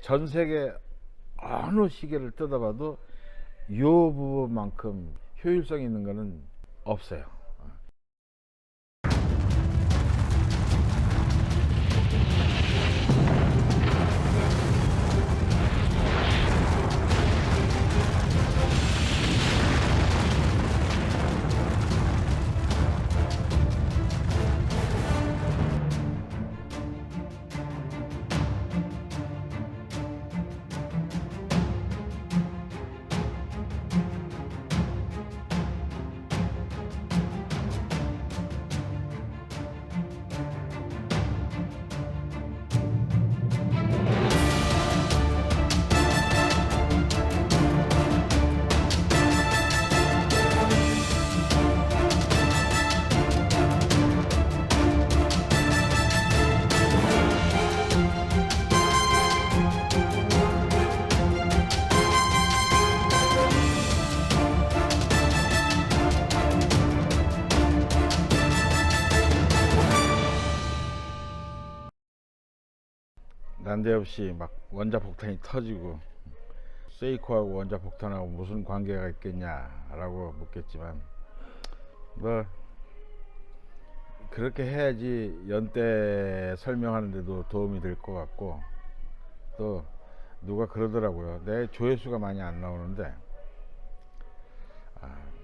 전 세계 어느 시계를 뜯어봐도 이 부분만큼 효율성 있는 거는 없어요. 난데없이 막 원자폭탄이 터지고 세이코하고 원자폭탄하고 무슨 관계가 있겠냐라고 묻겠지만, 뭐 그렇게 해야지 연대 설명하는데도 도움이 될 것 같고, 또 누가 그러더라고요. 내 조회수가 많이 안 나오는데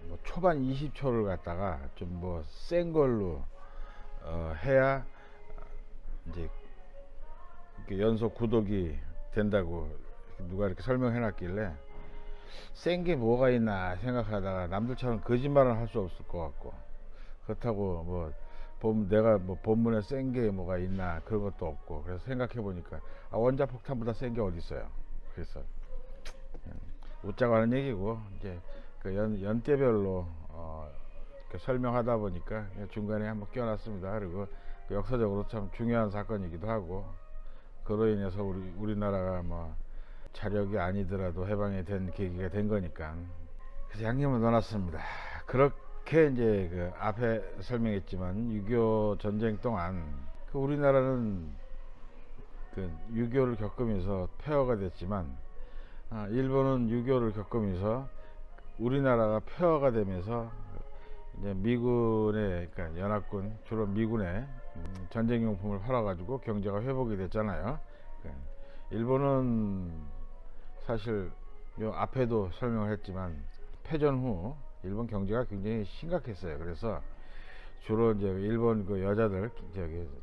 뭐 초반 20초를 갖다가 좀 뭐 센 걸로 해야 이제 연속 구독이 된다고 누가 이렇게 설명해 놨길래 센 게 뭐가 있나 생각하다가 남들처럼 거짓말은 할 수 없을 것 같고, 그렇다고 뭐 내가 뭐 본문에 센 게 뭐가 있나 그런 것도 없고, 그래서 생각해 보니까 원자폭탄보다 센 게 어디 있어요. 그래서 웃자고 하는 얘기고, 이제 그 연대별로 설명하다 보니까 중간에 한번 끼워놨습니다. 그리고 역사적으로 참 중요한 사건이기도 하고, 그로 인해서 우리나라가 뭐 자력이 아니더라도 해방이 된 계기가 된 거니까, 그래서 양념을 넣어놨습니다. 그렇게 이제 그 앞에 설명했지만 6.25 전쟁 동안 그 우리나라는 그 6.25를 겪으면서 폐허가 됐지만, 일본은 6.25를 겪으면서 우리나라가 폐허가 되면서 이제 미군의, 그러니까 연합군, 주로 미군의 전쟁용품을 팔아가지고 경제가 회복이 됐잖아요. 일본은 사실 요 앞에도 설명을 했지만 패전 후 일본 경제가 굉장히 심각했어요. 그래서 주로 이제 일본 그 여자들,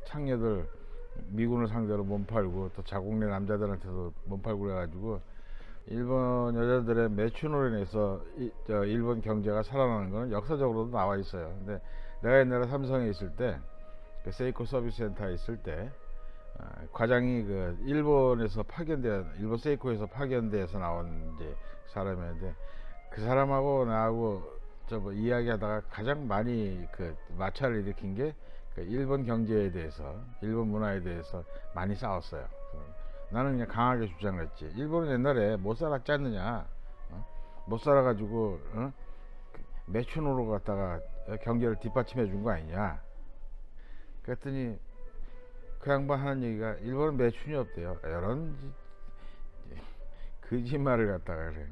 창녀들 미군을 상대로 몸팔고, 또 자국내 남자들한테도 몸팔고 그래가지고 일본 여자들의 매춘으로 인해서 일본 경제가 살아나는 것은 역사적으로도 나와 있어요. 근데 내가 옛날에 삼성에 있을 때, 그 세이코 서비스 센터에 있을 때, 과장이 그 일본 세이코에서 파견돼서 나온 이제 사람이었는데, 그 사람하고 나하고 뭐 이야기하다가 가장 많이 그 마찰을 일으킨 게 그 일본 경제에 대해서, 일본 문화에 대해서 많이 싸웠어요. 나는 그냥 강하게 주장을 했지. 일본은 옛날에 못 살았지 않느냐, 못 살아가지고 매춘으로 갖다가 경제를 뒷받침해 준 거 아니냐. 그랬더니 그 양반 하는 얘기가 일본은 매춘이 없대요. 이런 거짓말을 갖다가 그래.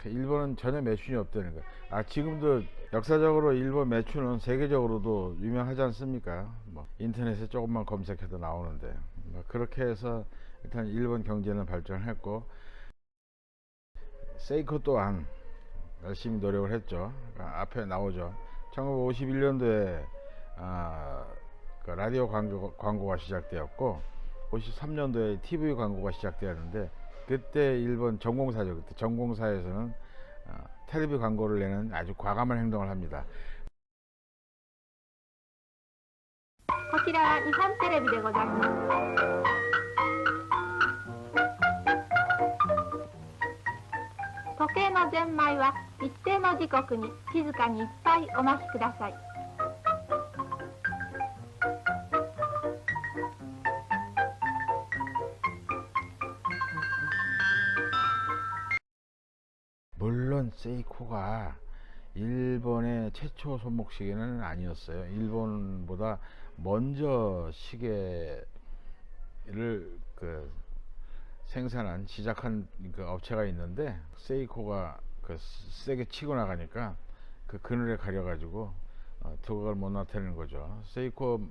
일본은 전혀 매춘이 없다는 거. 지금도 역사적으로 일본 매춘은 세계적으로도 유명하지 않습니까? 뭐 인터넷에 조금만 검색해도 나오는데, 뭐 그렇게 해서 일단 일본 경제는 발전했고, 세이코 또한 열심히 노력을 했죠. 앞에 나오죠. 1951년도에 그 라디오 광고가 시작되었고, 53년도에 TV 광고가 시작되었는데, 그때 일본 전공사죠. 그때 전공사에서는 텔레비 광고를 내는 아주 과감한 행동을 합니다. こちらは日本テレビでございます。時計のゼンマイは一定の時刻に静かにいっぱいお待ちください。 물론 세이코가 일본의 최초 손목시계는 아니었어요. 일본보다 먼저 시계를 생산한 시작한 그 업체가 있는데 세이코가 그 세게 치고 나가니까 그 그늘에 가려가지고 두각을 못 나타내는 거죠. 세이코가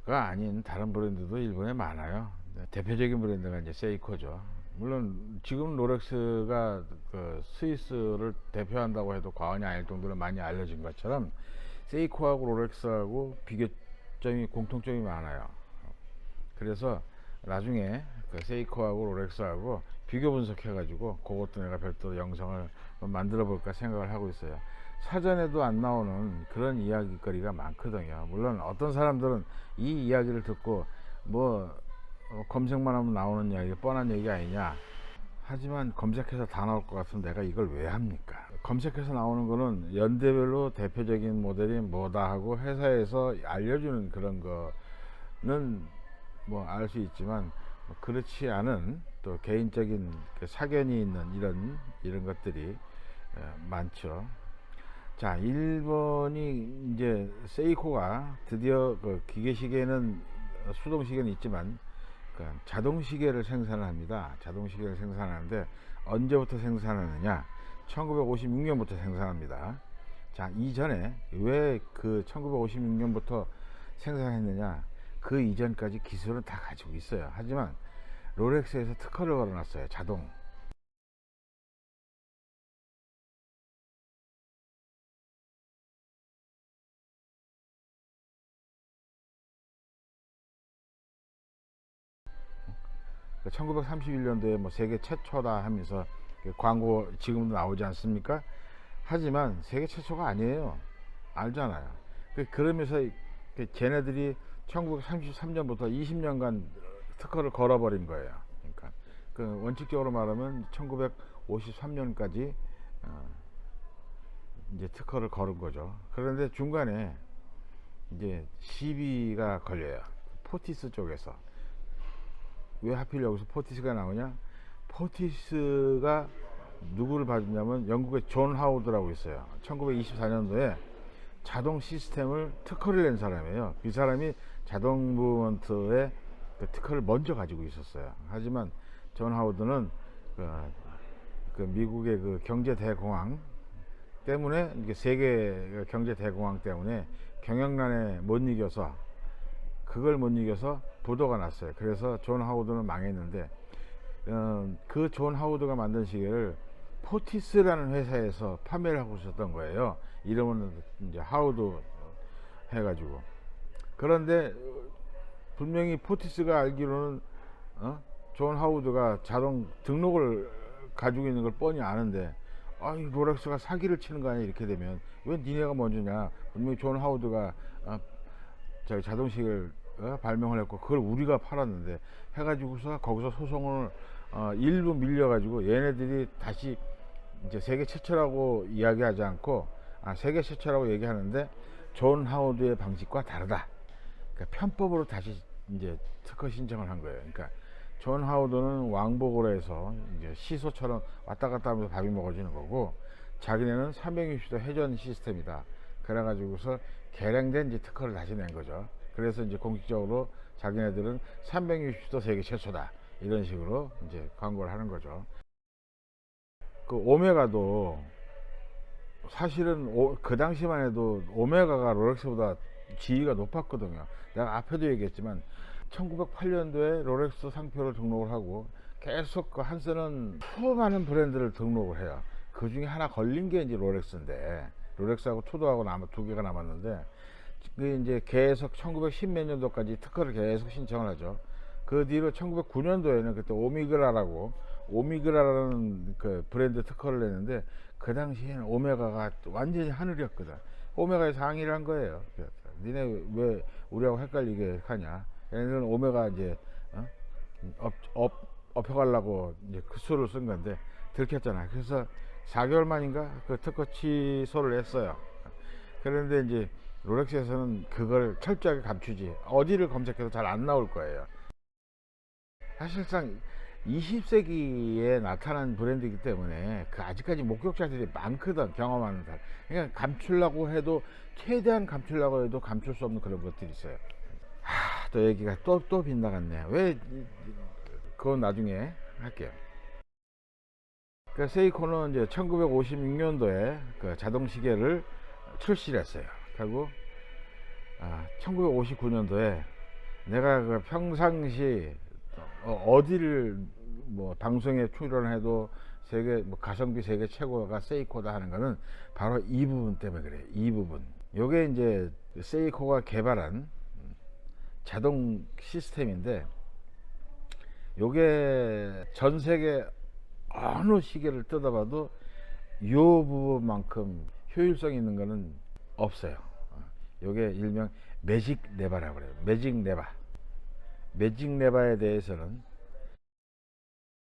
아닌 다른 브랜드도 일본에 많아요. 대표적인 브랜드가 이제 세이코죠. 물론 지금 롤렉스가 그 스위스를 대표한다고 해도 과언이 아닐 정도로 많이 알려진 것처럼 세이코하고 롤렉스하고 비교점이 공통점이 많아요. 그래서 나중에 그 세이코하고 롤렉스하고 비교 분석해 가지고 그것도 내가 별도로 영상을 만들어 볼까 생각을 하고 있어요. 사전에도 안 나오는 그런 이야기거리가 많거든요. 물론 어떤 사람들은 이 이야기를 듣고 뭐 검색만 하면 나오는 이야기, 뻔한 얘기 아니냐. 하지만 검색해서 다 나올 것 같으면 내가 이걸 왜 합니까? 검색해서 나오는 거는 연대별로 대표적인 모델이 뭐다 하고 회사에서 알려주는 그런 거는 뭐 알 수 있지만 그렇지 않은 또 개인적인 그 사견이 있는 이런 것들이 많죠. 자, 일본이 이제 세이코가 드디어 그 기계시계는 수동시계는 있지만 그 자동시계를 생산을 합니다. 자동시계를 생산하는데 언제부터 생산하느냐? 1956년부터 생산합니다. 자, 이전에 왜 그 1956년부터 생산했느냐? 그 이전까지 기술은 다 가지고 있어요. 하지만 롤렉스에서 특허를 걸어놨어요. 자동. 1931년도에 뭐 세계 최초다 하면서 광고 지금도 나오지 않습니까? 하지만 세계 최초가 아니에요. 알잖아요. 그러면서 걔네들이 1933년부터 20년간 특허를 걸어버린 거예요. 그러니까 그 원칙적으로 말하면 1953년까지 이제 특허를 걸은 거죠. 그런데 중간에 이제 시비가 걸려요. 포티스 쪽에서. 왜 하필 여기서 포티스가 나오냐? 포티스가 누구를 봐주냐면 영국의 존 하우드라고 있어요. 1924년도에 자동 시스템을 특허를 낸 사람이에요. 이 사람이 자동 무브먼트의 그 특허를 먼저 가지고 있었어요. 하지만 존 하우드는 그 미국의 그 경제 대공황 때문에, 이게 세계 경제 대공황 때문에 경영난에 못 이겨서, 그걸 못 이겨서 부도가 났어요. 그래서 존 하우드는 망했는데 그 존 하우드가 만든 시계를 포티스라는 회사에서 판매를 하고 있었던 거예요. 이름은 이제 하우드 해가지고. 그런데 분명히 포티스가 알기로는 존 하우드가 자동 등록을 가지고 있는 걸 뻔히 아는데, 이 롤렉스가 사기를 치는 거 아니야? 이렇게 되면 왜 니네가 먼저냐? 분명히 존 하우드가 저기 자동식을 발명을 했고 그걸 우리가 팔았는데 해가지고서 거기서 소송을 일부 밀려가지고 얘네들이 다시 이제 세계 최초라고 이야기하지 않고 세계 최초라고 얘기하는데 존 하우드의 방식과 다르다. 그러니까 편법으로 다시 이제 특허 신청을 한 거예요. 그러니까 존 하우드는 왕복으로 해서 이제 시소처럼 왔다 갔다 하면서 밥이 먹어지는 거고, 자기네는 360도 회전 시스템이다. 그래가지고서 개량된 이제 특허를 다시 낸 거죠. 그래서 이제 공식적으로 자기네들은 360도 세계 최초다. 이런 식으로 이제 광고를 하는 거죠. 그 오메가도 사실은 그 당시만 해도 오메가가 롤렉스보다 지위가 높았거든요. 내가 앞에도 얘기했지만 1908년도에 롤렉스 상표를 등록을 하고 계속 그 한스는 수많은 브랜드를 등록을 해요. 그 중에 하나 걸린 게 이제 롤렉스인데, 롤렉스하고 투도하고 두 개가 남았는데, 그 이제 계속 1910 몇 년도까지 특허를 계속 신청을 하죠. 그 뒤로 1909년도에는 그때 오미그라라는 그 브랜드 특허를 냈는데, 그 당시에는 오메가가 완전히 하늘이었거든. 오메가에 상의를 한 거예요. 니네 왜 우리하고 헷갈리게 하냐? 얘네들은 오메가 이제 업혀가려고 이제 그 수를 쓴 건데 들켰잖아. 그래서 4개월 만인가 그 특허 취소를 했어요. 그런데 이제 롤렉스에서는 그걸 철저하게 감추지. 어디를 검색해도 잘 안 나올 거예요. 사실상 20세기에 나타난 브랜드이기 때문에 그 아직까지 목격자들이 많거든, 경험하는 사람. 그러니까 감추려고 해도, 최대한 감추려고 해도 감출 수 없는 그런 것들이 있어요. 또 얘기가 또 빗나갔네. 왜 그건 나중에 할게요. 그 세이코는 이제 1956년도에 그 자동 시계를 출시를 했어요. 하고 1959년도에 내가 그 평상시 어디를 뭐 방송에 출연해도 세계 뭐 가성비 세계 최고가 세이코다 하는 거는 바로 이 부분 때문에 그래요. 이 부분. 요게 이제 세이코가 개발한 자동 시스템인데, 요게 전 세계 어느 시계를 뜯어봐도 요 부분만큼 효율성 있는 거는 없어요. 요게 일명 매직 레바라고 그래요. 매직 레바. 매직 레바에 대해서는